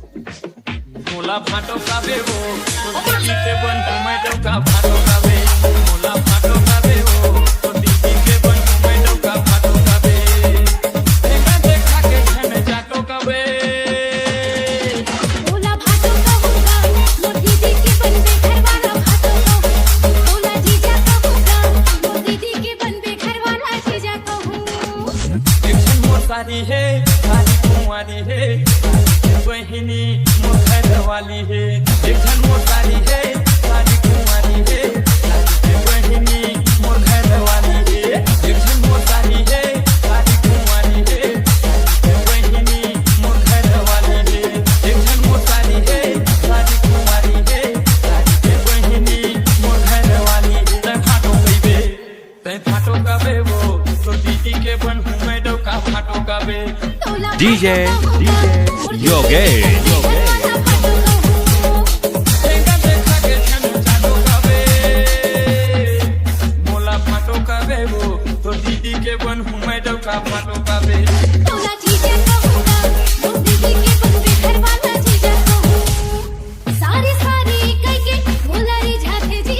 मोला फाटो का बेवो तो दीदी के बन मैं डोका फाटो का बे मोला फाटो का बेवो तो दीदी के बन मैं डोका फाटो का बे देखा देखा के छन जाटो का बे मोला फाटो का होगा मोर दीदी के बन बे घर वाला फाटो का मोला जीजा का होगा मोर दीदी के बन बे घर वाला जीजा का हूं एक छन मोर सारी है सारी कुंवारी है बहिनी मोर घर वाली है एक छन मोर सारी है सारी कुंवारी है बहिनी मोर घर वाली है एक छन मोर सारी है सारी कुंवारी है बहिनी मोर घर वाली है एक छन मोर सारी है सारी कुंवारी है बहिनी मोर घर वाली है तै फाटो का बे वो तो दीदी के बन मैं डोका फाटो का बे DJ Yogesh देखा देखा के छन जाटो का बे मोला फाटो का बे वो तो दीदी के बन मैं डोका फाटो का बे मोला जीजा का होगा मोर दीदी के बन बे घर वाला जीजा का हूं सारी सारी कह के मोला रिझाते जी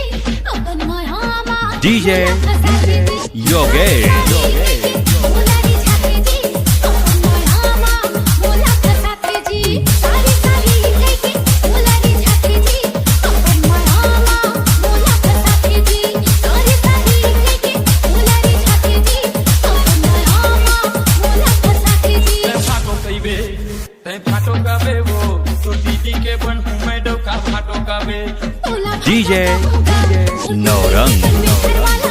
अपन मायामा DJ Yogesh मोला रिझाते जी अपन मायामा मोला फसाते जी सारी सारी कह के मोला रिझाते जी अपन मायामा मोला फसाते जी सारी सारी कह के मोला रिझाते जी अपन मायामा मोला फसाते जी तै फाटो कइबे तै फाटो का बे वो तो दीदी के बन मैं डोका फाटो का बे मोला DJ फाटो का होगा, मोर दीदी के Norang बन बे घर वाला